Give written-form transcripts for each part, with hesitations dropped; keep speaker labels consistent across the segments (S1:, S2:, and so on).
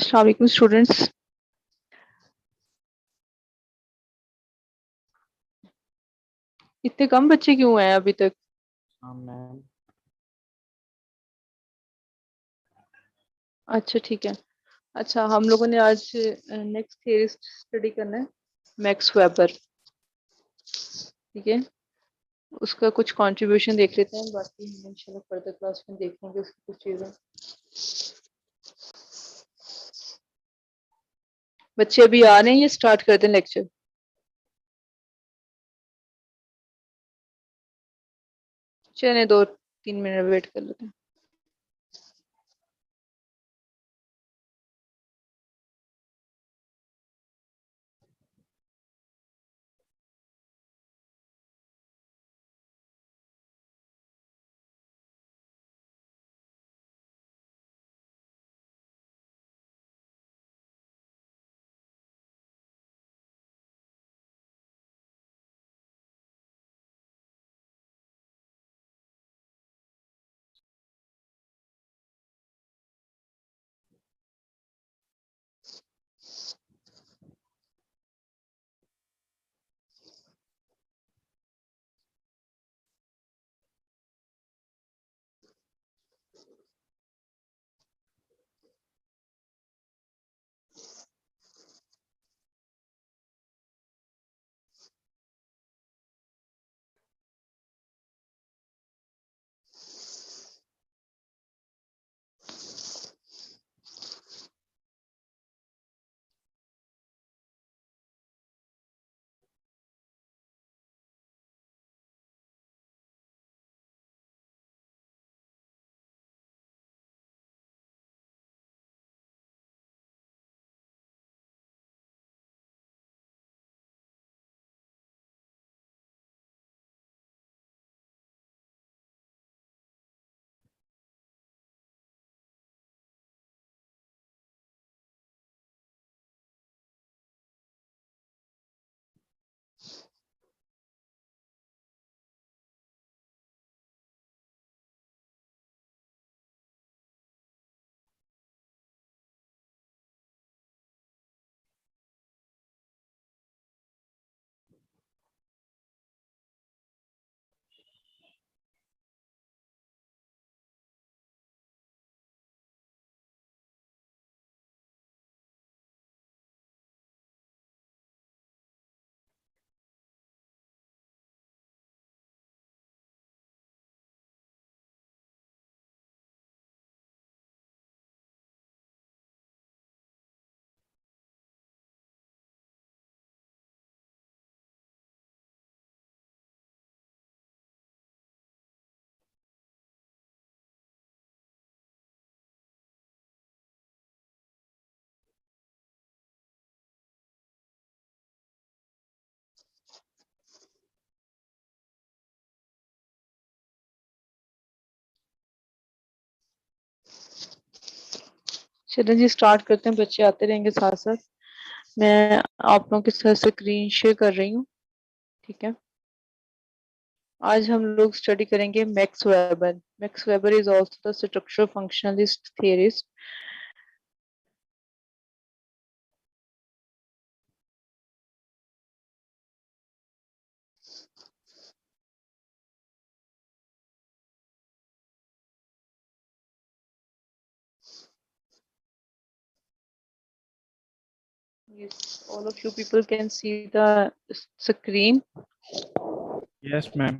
S1: अस्सलाम वालेकुम स्टूडेंट्स। इतने कम बच्चे क्यों हैं अभी तक?
S2: हाँ मैम।
S1: अच्छा ठीक है। अच्छा, हम लोगों ने आज नेक्स्ट थियरिस्ट स्टडी करना है, मैक्स वेबर। ठीक है, उसका कुछ कंट्रीब्यूशन देख लेते हैं, बाकी हम इंशाल्लाह फर्दर क्लास में देखेंगे उसकी कुछ चीजें। बच्चे अभी आ रहे हैं या स्टार्ट कर दें लेक्चर? चलें 2-3 मिनट वेट कर लेते हैं। चलें जी, स्टार्ट करते हैं। बच्चे आते रहेंगे साथ साथ। मैं आप लोगों के साथ स्क्रीन शेयर कर रही हूँ। ठीक है, आज हम लोग स्टडी करेंगे max weber. Max weber is also the structural functionalist theorist. Yes, all of you people can see the screen.
S2: Yes ma'am.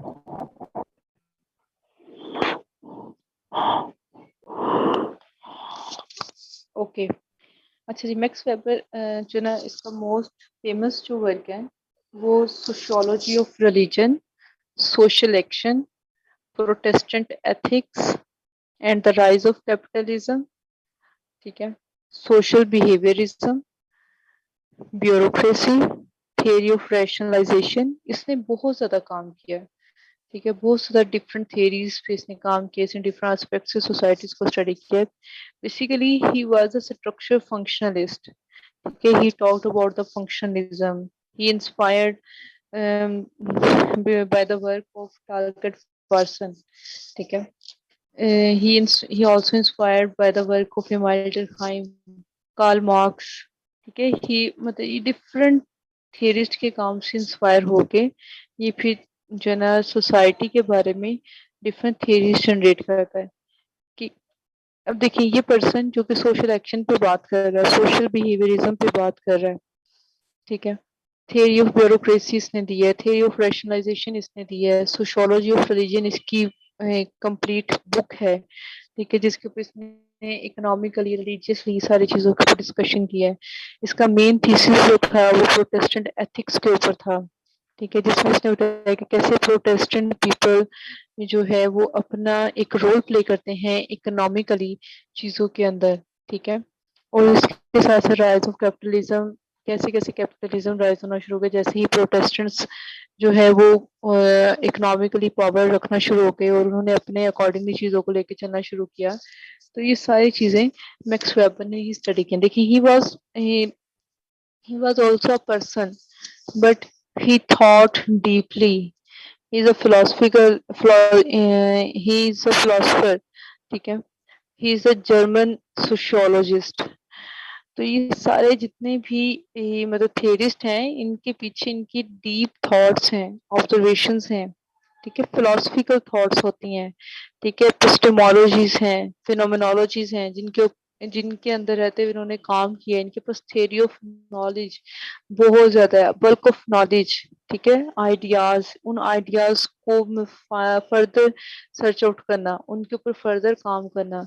S1: Okay. अच्छा जी, मैक्स वेबर जो ना, इसका मोस्ट फेमस जो वर्क है वो sociology of religion, social action, Protestant ethics and the rise of capitalism. ठीक है, social behaviourism, bureaucracy, theory of rationalisation. इसने बहुत ज्यादा काम किया है। ठीक है, बहुत ज्यादा डिफरेंट थियरीज पे इसने काम किया, इसने डिफरेंट एस्पेक्ट्स से सोसाइटीज को स्टडी किया है। Basically he was a structure functionalist. Okay, he talked about the functionalism. He inspired by the work of Talcott Person. ठीक है, he also inspired by the work of Emile Durkheim, Karl Marx, ठीक है, ही मतलब ये different theorist के काम से inspire होके ये फिर जो है ना सोसाइटी के बारे में डिफरेंट थियरीज जनरेट करता है कि अब देखिए ये पर्सन जो कि सोशल एक्शन पे बात कर रहा है, सोशल बिहेवियरिज्म पे बात कर रहा है, ठीक है, थियरी ऑफ ब्यूरोक्रेसी इसने दी है, थियरी ऑफ रैशनलाइजेशन इसने दी है, सोशियोलॉजी ऑफ रिलीजन इसकी कंप्लीट बुक है, ठीक है, जिसके ऊपर इसने इकोनॉमिकली रिलीजियसली सारी चीजों के ऊपर डिस्कशन किया है। इसका मेन थीसिस जो था वो प्रोटेस्टेंट एथिक्स के ऊपर था, ठीक है, जिसमें उसने बताया कि कैसे प्रोटेस्टेंट पीपल जो है वो अपना एक रोल प्ले करते हैं इकोनॉमिकली चीजों के अंदर, ठीक है, और इसके साथ साथ राइज ऑफ कैपिटलिज्म, कैसे कैसे कैपिटलिज्म राइज होना शुरू हो गया जैसे ही प्रोटेस्टेंट्स जो है वो इकोनॉमिकली पावर रखना शुरू हो गए और उन्होंने अपने अकॉर्डिंगली चीजों को लेके चलना शुरू किया। तो ये सारी चीजें मैक्स वेबर ने ही स्टडी की। देखिए he was also a person but he thought deeply. He is a he is a philosopher, ठीक है, he is a German sociologist। तो ये सारे जितने भी मतलब थियरिस्ट हैं इनके पीछे इनकी डीप थॉट्स हैं, ऑब्जर्वेशंस हैं, ठीक है, फिलोसफिकल थॉट्स होती हैं, ठीक है, एपिस्टेमोलॉजीज हैं, फिनोमेनोलॉजीज हैं जिनके अंदर रहते हुए इन्होंने काम किया। इनके पास थ्योरी ऑफ नॉलेज बहुत ज्यादा है, बल्क ऑफ नॉलेज, ठीक है, आइडियाज, उन आइडियाज को फर्दर सर्च आउट करना, उनके ऊपर फर्दर काम करना,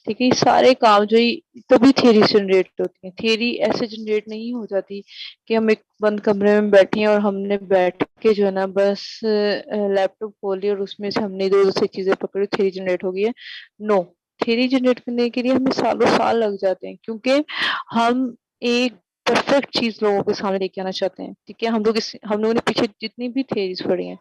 S1: ठीक है, ये सारे काम जो ही तभी थियरी जनरेट होती है। थियरी ऐसे जनरेट नहीं हो जाती कि हम एक बंद कमरे में बैठे हैं और हमने बैठ के जो है ना बस लैपटॉप खोली और उसमें से हमने दो से चीजें पकड़ी, थियरी जनरेट हो गई है। नो, थियरी जनरेट करने के लिए हमें सालों साल लग जाते हैं क्योंकि हम एक परफेक्ट चीज लोगों के सामने लेके आना चाहते हैं, ठीक है, हम लोगों ने पीछे जितनी भी थियरीज पढ़ी हैं,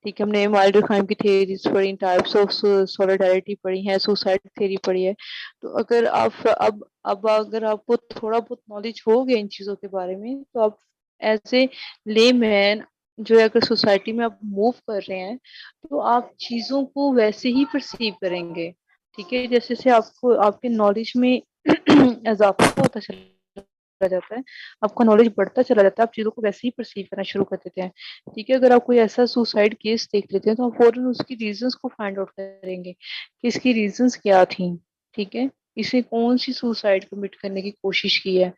S1: ठीक है, हमने माइल्ड खाइम की थ्योरीज पढ़ी, टाइप्स ऑफ सॉलिडारिटी पढ़ी है, सुसाइड थ्योरी पढ़ी है। तो अगर आप अब अगर आपको थोड़ा बहुत नॉलेज हो गया इन चीजों के बारे में तो आप एज ए लेमैन जो है अगर सोसाइटी में आप मूव कर रहे हैं तो आप चीजों को वैसे ही परसीव करेंगे, ठीक है, जैसे जैसे आपको आपके नॉलेज में इजाफा होता चला जाता है, आपका नॉलेज बढ़ता चला जाता है, आप चीजों को वैसे ही परसीव करना शुरू कर देते हैं, ठीक है। अगर आप कोई ऐसा सुसाइड केस देख लेते हैं तो आप फौरन उसकी रीजंस को फाइंड आउट करेंगे कि इसकी रीजंस क्या थी, ठीक है, इसने कौन सी सुसाइड कमिट करने की कोशिश की है।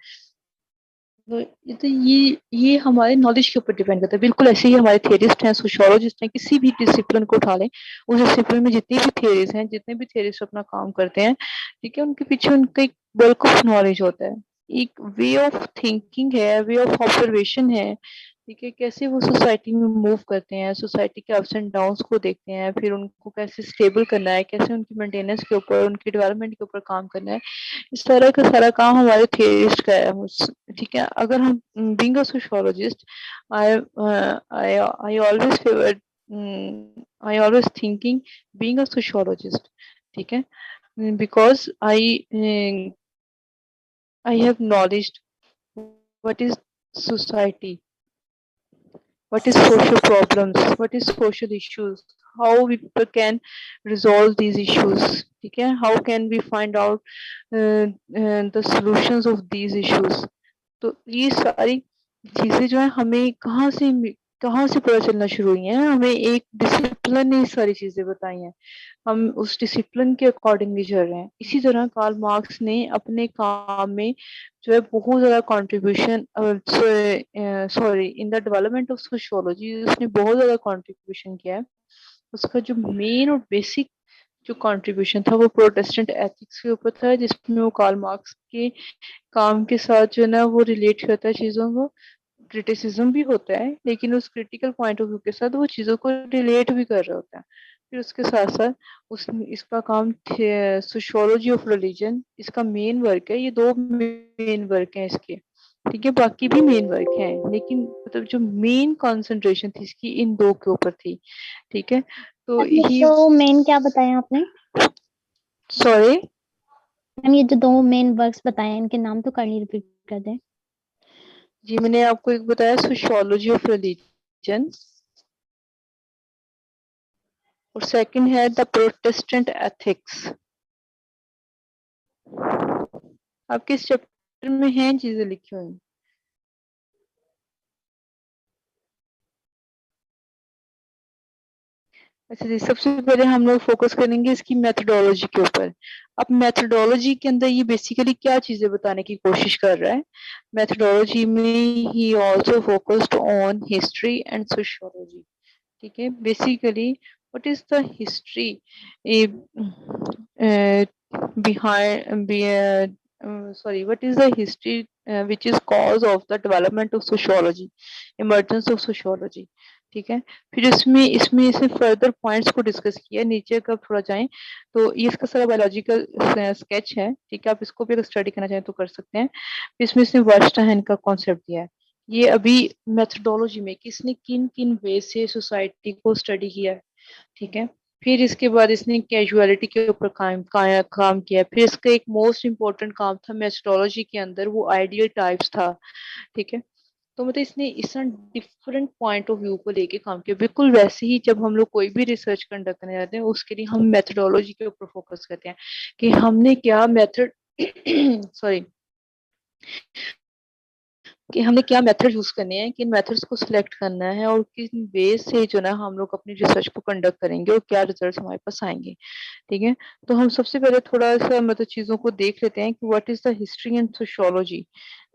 S1: तो ये हमारे नॉलेज के ऊपर डिपेंड करता है। बिल्कुल ऐसे ही हमारे थियरिस्ट हैं, सोशियोलॉजिस्ट हैं, किसी भी डिसिप्लिन को उठा लें, उस डिसिप्लिन में जितनी भी थियरीज हैं, जितने भी थियरिस्ट अपना काम करते हैं, ठीक है, उनके पीछे उनका एक बल्क ऑफ नॉलेज होता है, एक वे ऑफ थिंकिंग है, वे ऑफ ऑब्जर्वेशन है, ठीक है, कैसे वो सोसाइटी में मूव करते हैं, सोसाइटी के अप्स एंड डाउन्स को देखते हैं, फिर उनको कैसे स्टेबल करना है, कैसे उनकी मेंटेनेंस के ऊपर, उनकी डेवलपमेंट के ऊपर काम करना है। इस तरह का सारा काम हमारे थियरिस्ट का है, ठीक है। अगर हम being a sociologist, I I always favour, I always thinking being a sociologist, ठीक है, because I have knowledge what is society, what is social problems, what is social issues, how we people can resolve these issues, ठीक है, how can we find out the solutions of these issues। तो ये सारी चीजें जो है हमें कहाँ से पता चलना शुरू हुई हैं, हमें एक डिसिप्लिन ने ये सारी चीजें बताई हैं, हम उस डिसिप्लिन के अकॉर्डिंगली चल रहे हैं। इसी तरह कार्ल मार्क्स ने अपने काम में जो है बहुत ज्यादा contribution, sorry, in the development of sociology उसने बहुत ज्यादा कंट्रीब्यूशन किया है। उसका जो मेन और बेसिक जो कंट्रीब्यूशन था वो प्रोटेस्टेंट एथिक्स के ऊपर था, जिसमें वो कार्ल मार्क्स के काम के साथ जो है ना वो रिलेट करता है चीजों को, क्रिटिसिज्म भी होता है लेकिन उस क्रिटिकल पॉइंट ऑफ व्यू के साथ वो चीजों को रिलेट भी कर रहा होता है। फिर उसके साथ साथ उस इसका काम सोशियोलॉजी ऑफ रिलीजन इसका मेन वर्क है, ये दो मेन वर्क हैं इसके, ठीक है, बाकी भी मेन वर्क हैं लेकिन मतलब जो मेन कंसंट्रेशन थी इसकी इन दो के ऊपर थी, ठीक है। तो
S3: ये
S1: ही,
S3: तो मेन क्या बताया आपने
S1: सॉरी
S3: मैम, ये जो दो मेन वर्क्स बताए इनके नाम तो काइंडली रिपीट कर दें।
S1: जी, मैंने आपको एक बताया सोशियोलॉजी ऑफ रिलीजन और सेकंड है द प्रोटेस्टेंट एथिक्स। आप किस में हैं चीजें लिखी हुई। अच्छा जी, सबसे पहले हम लोग फोकस करेंगे इसकी मेथडोलॉजी के ऊपर। अब मेथडोलॉजी के अंदर ये बेसिकली क्या चीजें बताने की कोशिश कर रहा है। मेथडोलॉजी में ही also focused on history and sociology. ठीक है, basically what is the history behind sorry, what is the history which is cause of the development of sociology, emergence of sociology। ठीक है, फिर इसमें इसमें इसने फर्दर पॉइंट्स को डिस्कस किया। नीचे का थोड़ा जाएं तो ये इसका सारा बायोलॉजिकल स्केच है। ठीक है, आप इसको भी अगर स्टडी करना चाहें तो कर सकते हैं। इसमें इसने वर्स्टाइन का कॉन्सेप्ट दिया है। ये अभी मेथडोलॉजी में किसने किन किन वे से सोसाइटी को स्टडी किया है। ठीक है, फिर इसके बाद इसने कैजुअलिटी के ऊपर काम किया। फिर इसका एक मोस्ट इम्पोर्टेंट काम था मेथडोलॉजी के अंदर, वो आइडियल टाइप्स था। ठीक है, तो मतलब इसने इस डिफरेंट पॉइंट ऑफ व्यू को लेके काम किया। बिल्कुल वैसे ही जब हम लोग कोई भी रिसर्च कंडक्ट करने जाते हैं उसके लिए हम मेथडोलॉजी के ऊपर फोकस करते हैं कि हमने क्या मेथड सॉरी कि हमने क्या मेथड यूज करने हैं, किन मेथड्स को सिलेक्ट करना है और किन बेस से जो ना हम लोग अपनी रिसर्च को कंडक्ट करेंगे और क्या रिजल्ट्स हमारे पास आएंगे। ठीक है, तो हम सबसे पहले थोड़ा सा मतलब चीजों को देख लेते हैं कि what is the history and sociology.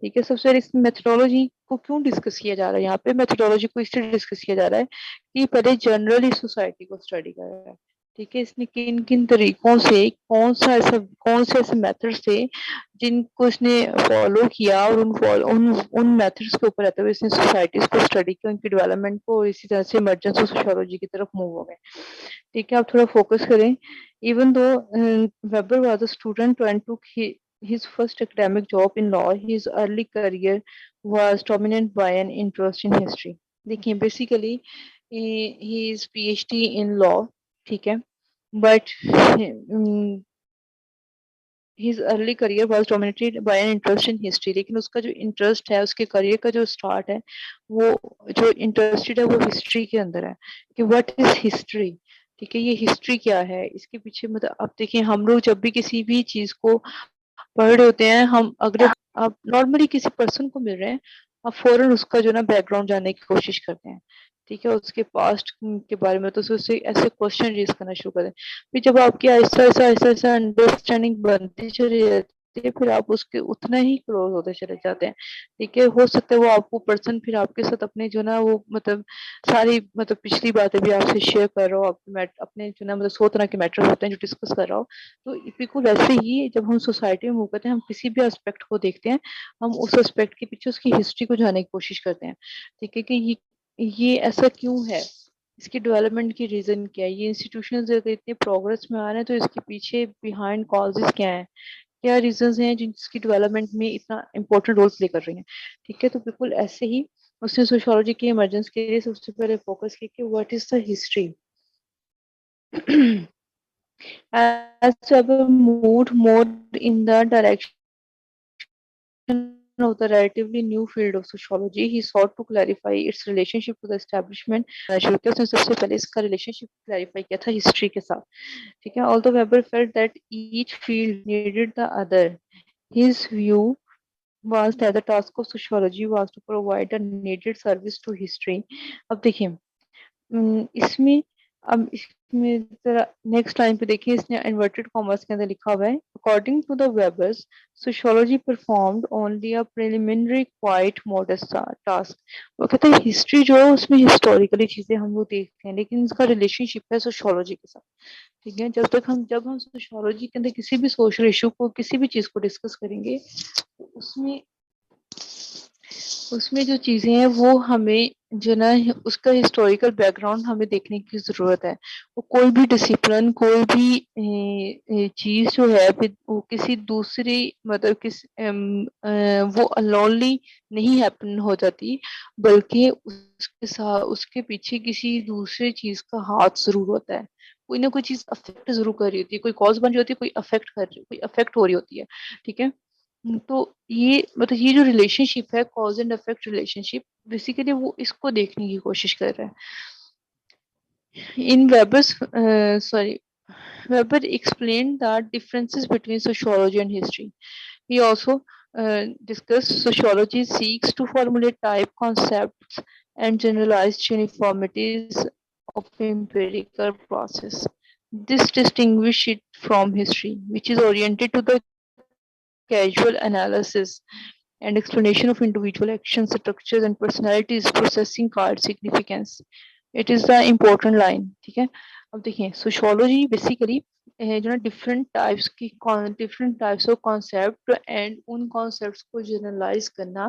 S1: ठीक है, सबसे पहले इस मेथडोलॉजी को क्यों डिस्कस किया जा रहा है, यहाँ पे मेथडोलॉजी को इसलिए डिस्कस किया जा रहा है कि पहले जनरली सोसाइटी को स्टडी कर रहा है। ठीक है, इसने किन किन तरीकों से कौन से ऐसे मेथड्स थे जिनको इसने फॉलो किया और उन मेथड्स के ऊपर रहते हुए इसने सोसाइटीज को स्टडी किया, उनकी डेवलपमेंट को, और इसी तरह से इमरजेंस ऑफ सोशियोलॉजी की तरफ मूव हो गए। ठीक है, आप थोड़ा फोकस करें। Even though weber was a student and took his first academic job in law, his early career was dominated by an interest in history। देखिए basically he is PhD in law। ठीक है, but his early career was dominated by an interest in history। लेकिन उसका जो interest है, उसके career का जो स्टार्ट है, वो जो इंटरेस्टेड है वो हिस्ट्री के अंदर है कि व्हाट इज हिस्ट्री। ठीक है, ये हिस्ट्री क्या है, इसके पीछे मतलब आप देखिए, हम लोग जब भी किसी भी चीज को पढ़ रहे होते हैं, हम अगर आप नॉर्मली किसी पर्सन को मिल रहे हैं, आप फौरन उसका जो ना बैकग्राउंड जानने की कोशिश करते हैं। ठीक है, उसके पास्ट के बारे में, तो उससे ऐसे क्वेश्चन रेज करना शुरू करें। फिर जब आपकी ऐसा अंडरस्टैंडिंग बनती चली जाती है, फिर आप उसके उतना ही क्लोज होते चले जाते हैं। ठीक है, हो सकता है वो आपको पर्सन फिर आपके साथ अपने जो ना वो मतलब सारी मतलब पिछली बातें भी आपसे शेयर कर रहा हो, अपने जो ना मतलब 100 तरह के मैटर होते हैं जो डिस्कस कर रहा हो। तो बिल्कुल वैसे ही जब हम सोसाइटी में मूव करते हैं, हम किसी भी एस्पेक्ट को देखते हैं, हम उस एस्पेक्ट के पीछे उसकी हिस्ट्री को जानने की कोशिश करते हैं। ठीक है, कि ये ऐसा क्यों है, इसकी डेवलपमेंट की रीजन क्या है, ये इंस्टीट्यूशन अगर इतने प्रोग्रेस में आ रहे हैं तो इसके पीछे बिहाइंड कॉजेज क्या है, क्या रीजंस हैं जिसकी डेवलपमेंट में इतना इंपॉर्टेंट रोल प्ले कर रही हैं। ठीक है, तो बिल्कुल ऐसे ही उसने सोशियोलॉजी की इमरजेंस के लिए सबसे पहले फोकस किया कि what is the history. as ever moved more in the direction of the relatively new field of sociology, he sought to clarify its relationship to the establishment। शुरू किया उसने सबसे पहले इसका रिलेशनशिप क्लैरिफाई किया था हिस्ट्री के साथ। ठीक है, although Weber felt that each field needed the other, his view was that the task of sociology was to provide a needed service to history। अब देखिए इसमें अब इसमें जरा नेक्स्ट लाइन पे देखिए, इसने इन्वर्टेड कॉमर्स के अंदर लिखा हुआ है, according to the Weber's sociology performed only a preliminary quite modest task. वो कहते हैं हिस्ट्री जो है उसमें हिस्टोरिकली चीजें हम लोग देखते हैं, लेकिन इसका रिलेशनशिप है सोशियोलॉजी के साथ। ठीक है, जब हम सोशियोलॉजी के अंदर किसी भी सोशल इशू को, किसी भी चीज को डिस्कस करेंगे, तो उसमें जो चीजें हैं वो हमें जो ना उसका हिस्टोरिकल बैकग्राउंड हमें देखने की जरूरत है। वो कोई भी डिसिप्लिन, कोई भी चीज जो है फिर वो किसी दूसरी मतलब वो अलोनली नहीं हैपन हो जाती, बल्कि उसके साथ उसके पीछे किसी दूसरे चीज का हाथ जरूर होता है। कोई ना कोई चीज अफेक्ट जरूर कर रही होती है, कोई कॉज बन रही होती है, कोई अफेक्ट हो रही होती है। ठीक है, तो ये मतलब ये जो रिलेशनशिप है, cause and effect relationship, basically वो इसको देखने की कोशिश कर रहा है। In Weber's sorry Weber explained the differences between sociology and history। He also discuss, sociology seeks to formulate type concepts and generalized uniformities of empirical process. This distinguishes it from history, which is oriented to the casual analysis and explanation of individual actions, structures and personalities, processing card significance. It is the important line. ठीक है, अब देखिए sociology basically जो ना different types of concept and उन concepts को generalise करना,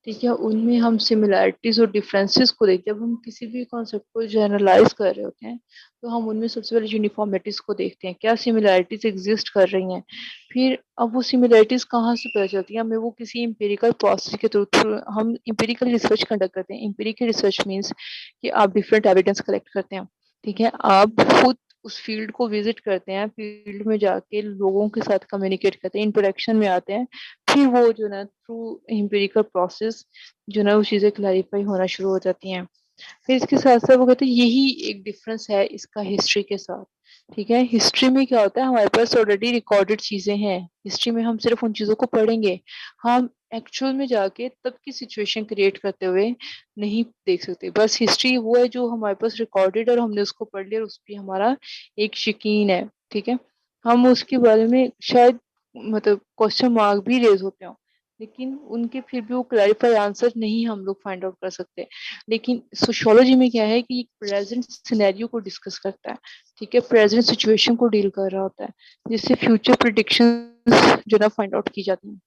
S1: ठीक है, उनमें हम सिमिलैरिटीज और डिफरेंसेस को देखते हैं। जब हम किसी भी कॉन्सेप्ट को जनरलाइज कर रहे होते हैं तो हम उनमें सबसे पहले यूनिफॉर्मिटीज को देखते हैं, क्या सिमिलैरिटीज एग्जिस्ट कर रही हैं। फिर अब वो सिमिलैरिटीज कहाँ से पता चलती है हमें, वो किसी एम्पिरिकल प्रोसेस के थ्रू हम एम्पिरिकल रिसर्च कंडक्ट करते हैं। एम्पिरिकल रिसर्च मीन्स कि आप डिफरेंट एविडेंस कलेक्ट करते हैं, ठीक है, आप खुद उस फील्ड को विजिट करते हैं, फील्ड में जाके लोगों के साथ कम्युनिकेट करते हैं, इंटरेक्शन में आते हैं, फिर वो जो ना थ्रू एम्पिरिकल प्रोसेस जो ना वो चीज़ें क्लैरिफाई होना शुरू हो जाती हैं। फिर इसके साथ साथ वो कहते हैं यही एक डिफरेंस है इसका हिस्ट्री के साथ। ठीक है, हिस्ट्री में क्या होता है, हमारे पास ऑलरेडी रिकॉर्डेड चीजें हैं, हिस्ट्री में हम सिर्फ उन चीजों को पढ़ेंगे, हम एक्चुअल में जाके तब की सिचुएशन क्रिएट करते हुए नहीं देख सकते। बस हिस्ट्री वो है जो हमारे पास रिकॉर्डेड और हमने उसको पढ़ लिया और उस पर हमारा एक यकीन है। ठीक है, हम उसके बारे में शायद मतलब क्वेश्चन मार्क भी रेज होते हो, लेकिन उनके फिर भी वो क्लैरिफाई आंसर नहीं हम लोग फाइंड आउट कर सकते। लेकिन सोशियोलॉजी में क्या है कि प्रेजेंट सिनेरियो को डिस्कस करता है, ठीक है, प्रेजेंट सिचुएशन को डील कर रहा होता है, जिससे फ्यूचर प्रिडिक्शन जो ना फाइंड आउट की जाती है।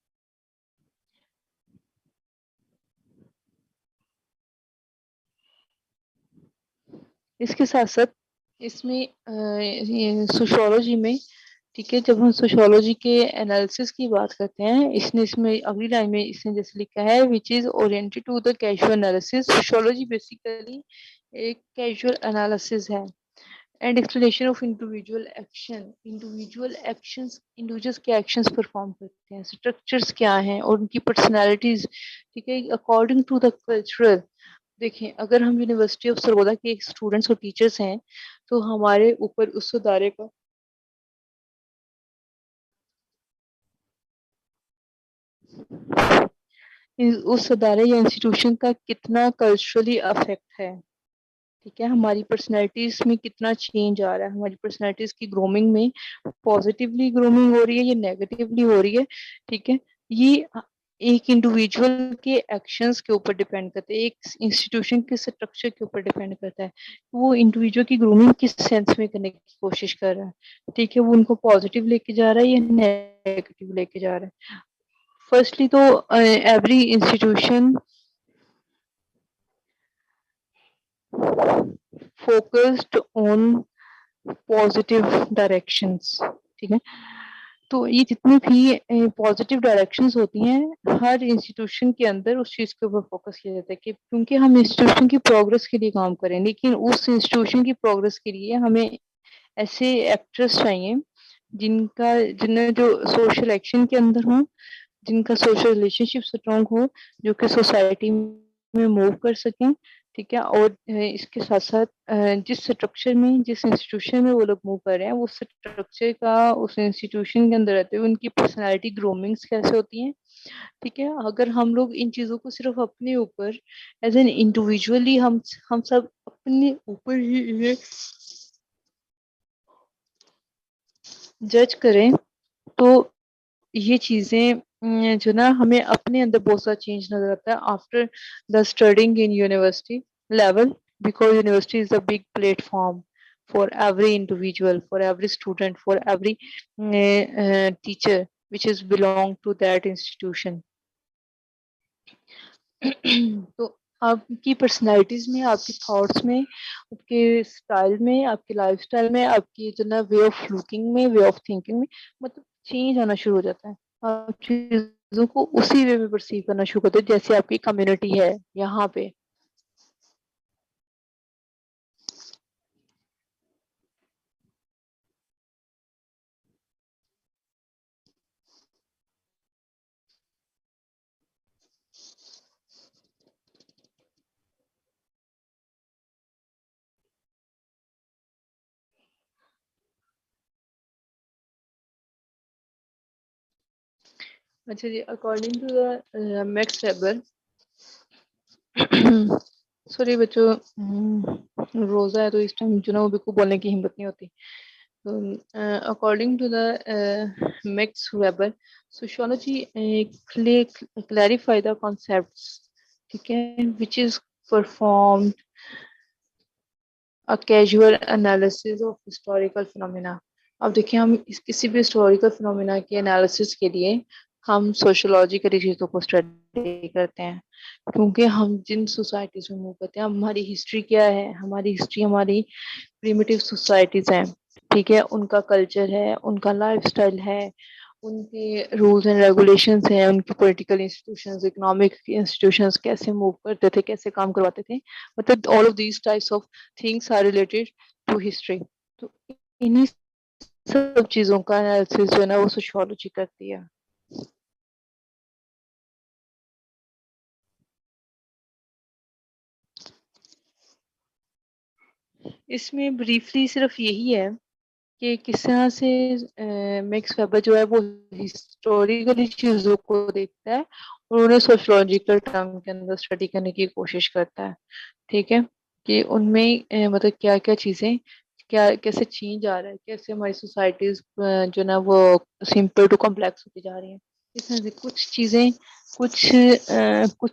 S1: इसके साथ साथ इसमें सोशियोलॉजी में, ठीक है, जब हम सोशियोलॉजी के एनालिसिस की बात करते हैं, इसने इसमें अगली लाइन में इसने जैसे लिखा है which is oriented to the casual analysis. Sociology basically एक कैजुअल एनालिसिस है and explanation of individual action. Individuals के एक्शंस परफॉर्म करते हैं, स्ट्रक्चर्स क्या हैं और उनकी पर्सनालिटीज, ठीक है, अकॉर्डिंग टू द कल्चरल। देखिए, अगर हम यूनिवर्सिटी ऑफ सरगोदा के स्टूडेंट्स और टीचर्स हैं तो हमारे ऊपर उस अदारे का उस अदारे या इंस्टीट्यूशन का कितना कल्चरली अफेक्ट है, ठीक है, हमारी पर्सनैलिटीज में कितना चेंज आ रहा है, हमारी पर्सनैलिटीज की ग्रोमिंग में पॉजिटिवली ग्रोमिंग हो रही है या नेगेटिवली हो रही है। ठीक है, ये एक इंडिविजुअल के एक्शंस के ऊपर डिपेंड करता है, एक इंस्टीट्यूशन के स्ट्रक्चर के ऊपर डिपेंड करता है, वो इंडिविजुअल की ग्रूमिंग किस सेंस में करने की कोशिश कर रहा है। ठीक है, वो उनको पॉजिटिव लेके जा रहा है या नेगेटिव लेके जा रहा है। फर्स्टली तो every institution focused on positive directions, ठीक है, तो ये जितनी भी पॉजिटिव डायरेक्शंस होती हैं हर इंस्टीट्यूशन के अंदर उस चीज के ऊपर फोकस किया जाता है कि क्योंकि हम इंस्टीट्यूशन की प्रोग्रेस के लिए काम करें, लेकिन उस इंस्टीट्यूशन की प्रोग्रेस के लिए हमें ऐसे एक्टर्स चाहिए जिनने जो सोशल एक्शन के अंदर हो, जिनका सोशल रिलेशनशिप स्ट्रांग हो, जो कि सोसाइटी में मूव कर सकें। ठीक है, और इसके साथ साथ जिस स्ट्रक्चर में जिस इंस्टीट्यूशन में वो लोग मूव कर रहे हैं वो स्ट्रक्चर का उस इंस्टीट्यूशन के अंदर रहते हुए उनकी पर्सनालिटी ग्रोमिंग्स कैसे होती हैं। ठीक है, अगर हम लोग इन चीज़ों को सिर्फ अपने ऊपर एज एन इंडिविजुअली हम सब अपने ऊपर ही इन्हें जज करें तो ये चीजें जो ना हमें अपने अंदर बहुत सारा चेंज नजर आता है after the studying in university level, because university is a big platform for every individual, for every student, for every teacher which is belong to that institution. तो आपकी पर्सनैलिटीज में, आपके थॉट्स में, आपके स्टाइल में, आपके लाइफस्टाइल में, आपकी जो ना वे ऑफ लुकिंग में, वे ऑफ थिंकिंग में मतलब चेंज आना शुरू हो जाता है। आप चीजों को उसी वे में परसीव करना शुरू करते हैं जैसे आपकी कम्युनिटी है यहाँ पे। अच्छा जी, according to the Max Weber, sorry बच्चों, रोजा है तो इस टाइम जो ना वो बिल्कुल बोलने की हिम्मत नहीं होती। तो according to the Max Weber, sociology clarify the concepts, ठीक है, which is performed a casual analysis of historical phenomena. अब देखिए, हम किसी भी हिस्टोरिकल फिनोमेना के एनालिसिस के लिए हम सोशियोलॉजिकली चीज़ों को स्टडी करते हैं, क्योंकि हम जिन सोसाइटीज में मूव करते हैं, हमारी हिस्ट्री क्या है, हमारी हिस्ट्री हमारी प्रिमिटिव सोसाइटीज हैं, ठीक है, उनका कल्चर है, उनका लाइफस्टाइल है, उनके रूल्स एंड रेगुलेशंस हैं, उनकी पॉलिटिकल इंस्टीट्यूशंस, इकोनॉमिक इंस्टीट्यूशंस कैसे मूव करते थे, कैसे काम करवाते थे, मतलब all of these types of things are related to history. तो इन्हीं सब चीजों का एनालिसिस जो है ना वो सोशियोलॉजी करती है। इसमें ब्रीफली सिर्फ यही है कि किस तरह से मैक्स वेबर जो है वो हिस्टोरिकली चीजों को देखता है और उन्हें सोशियोलॉजिकल टर्म के अंदर स्टडी करने की कोशिश करता है, ठीक है, कि उनमें मतलब क्या क्या चीजें, क्या कैसे चेंज आ रहा है, कैसे हमारी सोसाइटीज जो ना वो सिंपल टू कॉम्प्लेक्स होती जा रही हैं। इस तरह से कुछ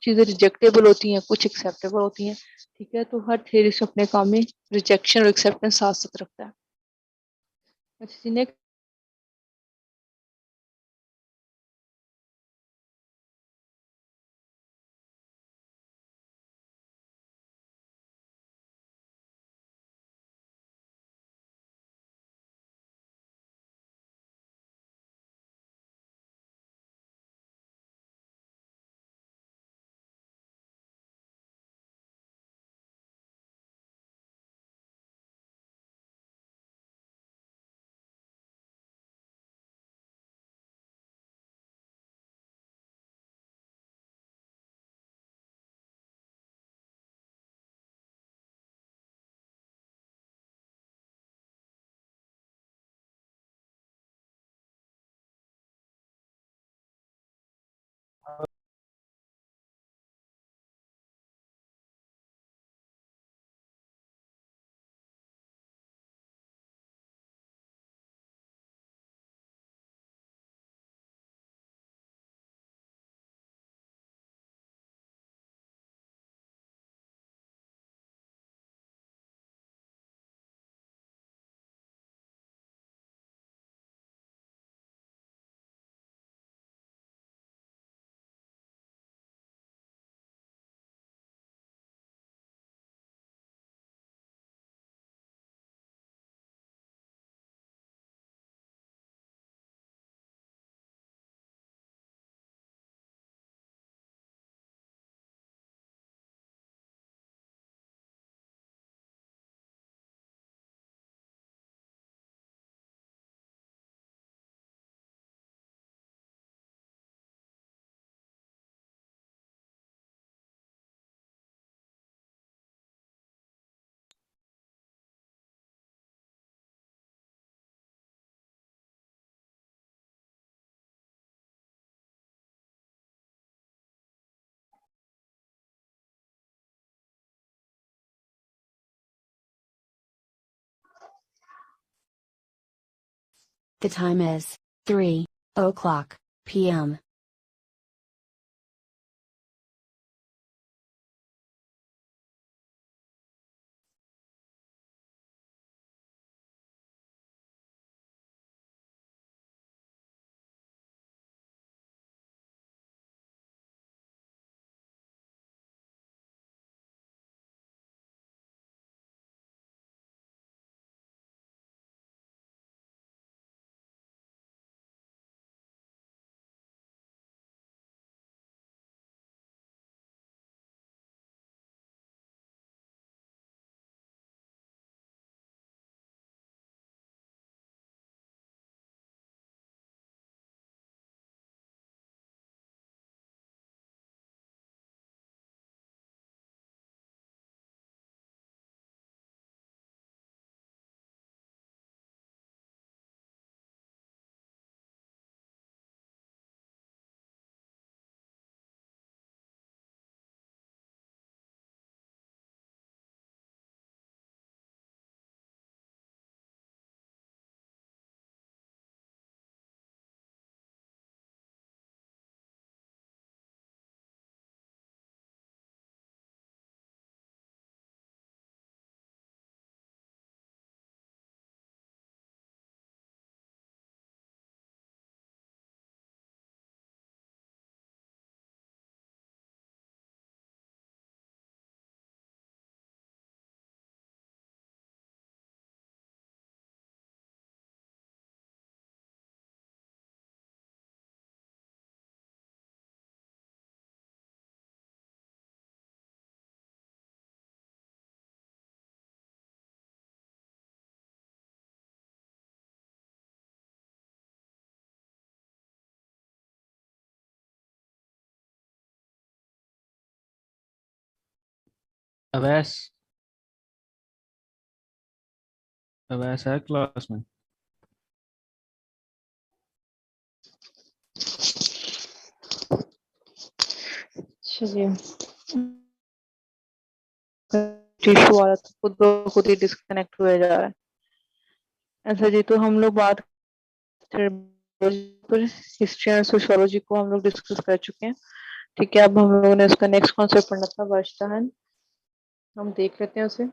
S1: चीजें रिजेक्टेबल होती हैं, कुछ एक्सेप्टेबल होती हैं, ठीक है, तो हर थ्योरी अपने काम में रिजेक्शन और एक्सेप्टेंस साथ साथ रखता है। अच्छा जी, next.
S4: The time is 3:00 p.m.
S2: Awais Awais है क्लास में?
S1: चलिए, इशू आ रहा था, खुद ब खुद ही डिस्कनेक्ट हुआ जा रहा है। अच्छा जी, तो हम लोग बात पर हिस्ट्री एंड सोशियोलॉजी को हम लोग डिस्कस कर चुके हैं। ठीक है, अब हम लोगों ने उसका नेक्स्ट कॉन्सेप्ट पढ़ना था, वर्षताहन। हम देख लेते हैं उसे।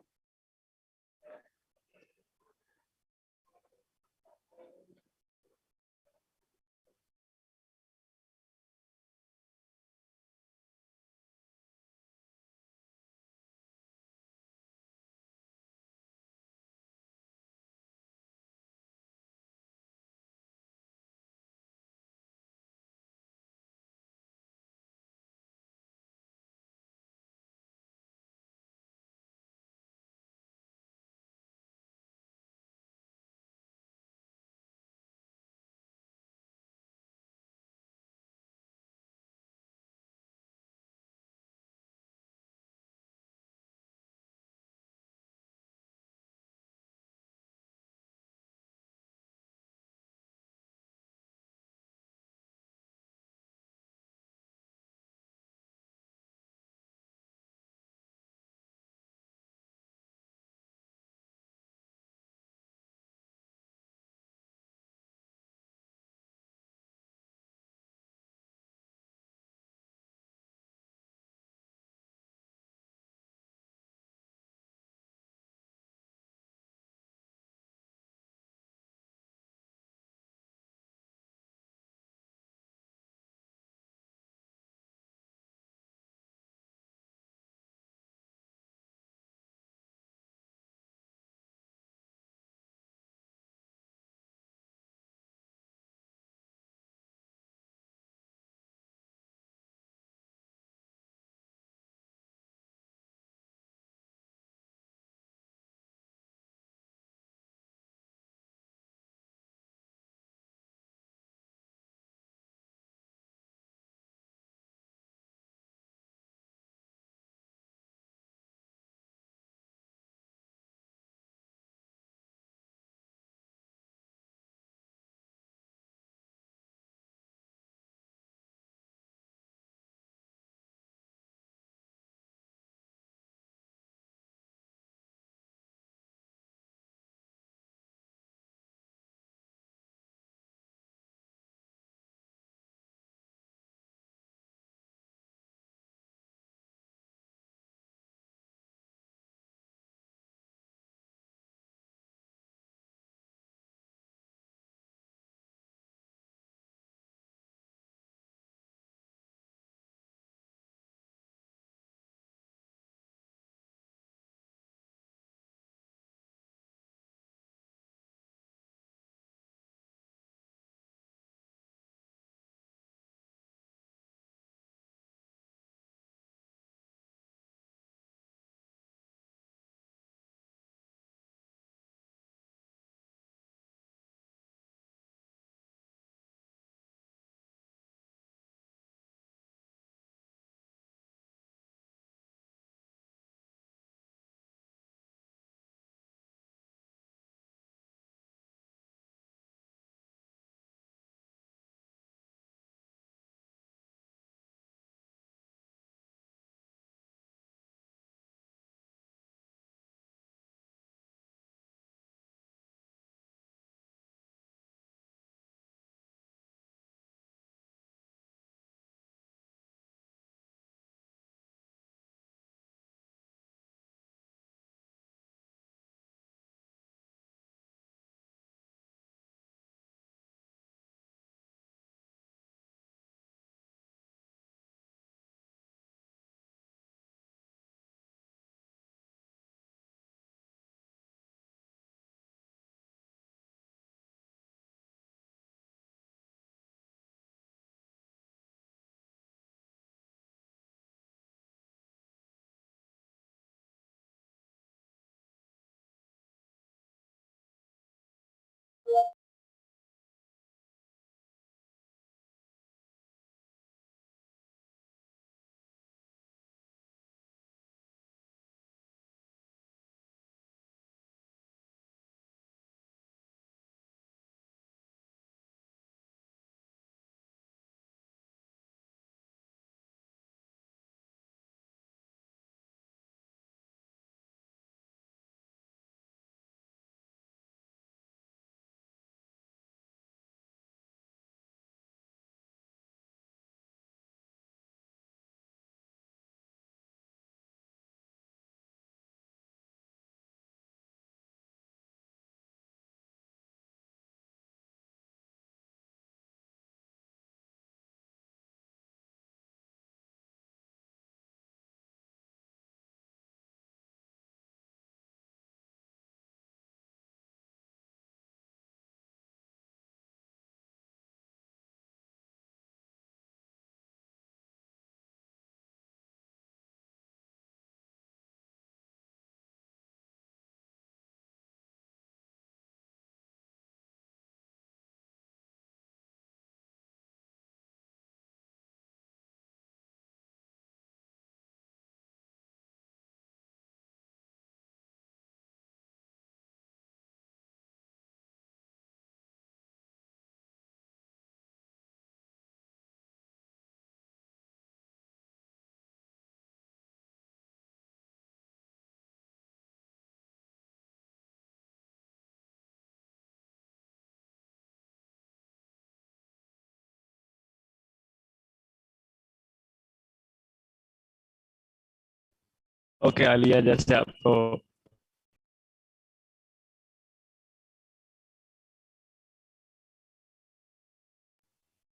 S2: ओके आलिया, जैसे आपको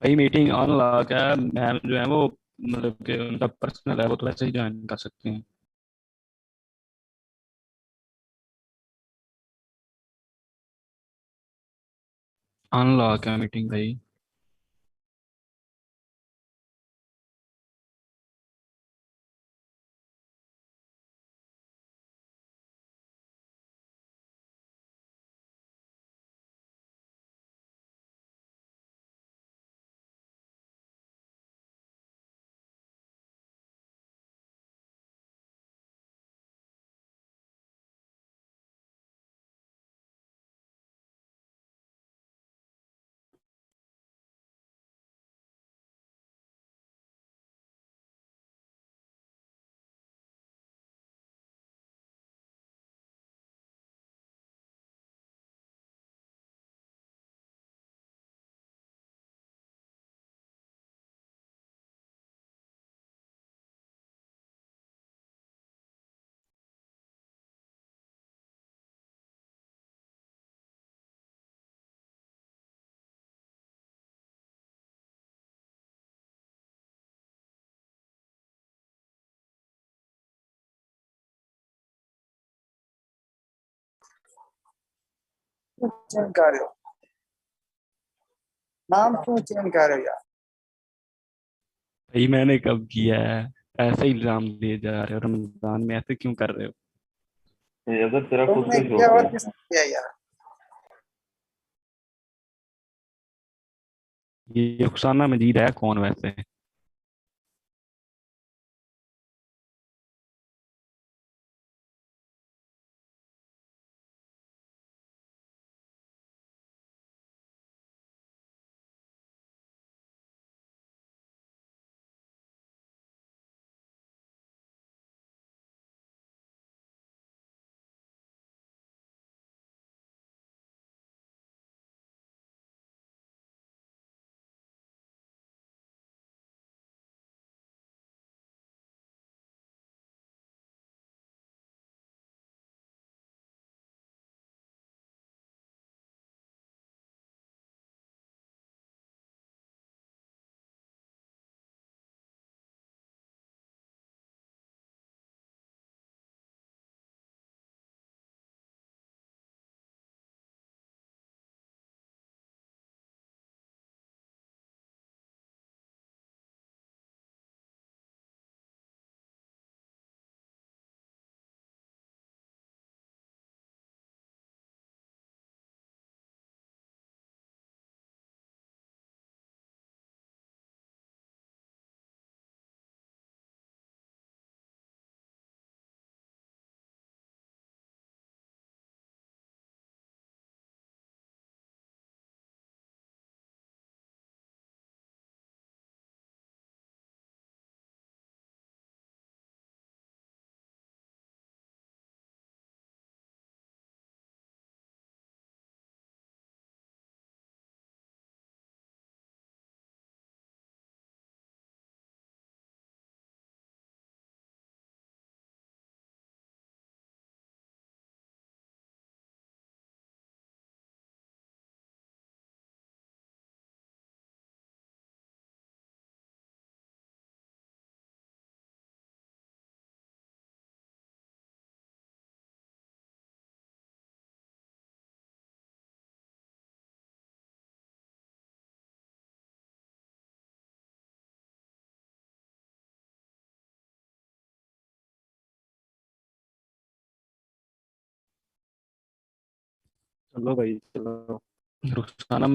S2: भाई मीटिंग ऑन लॉक है। मैम जो है वो मतलब कि उनका पर्सनल है, वो तो वैसे ही ज्वाइन कर सकते हैं। ऑन लॉक है मीटिंग भाई।
S5: चेंज कर रहे हो? नाम क्यों चेंज कर रहे हो यार?
S2: भाई मैंने कब किया है? ऐसे ही इल्जाम दिए जा रहे हो, रमजान में ऐसे क्यों कर रहे हो?
S6: ये अगर तेरा खुद
S5: तुमने
S6: का
S5: किया
S6: शौक
S5: और
S6: है।
S5: किसने किया यार?
S2: ये रुखसाना मजीद है कौन वैसे? चलो भाई चलो। रुखसाना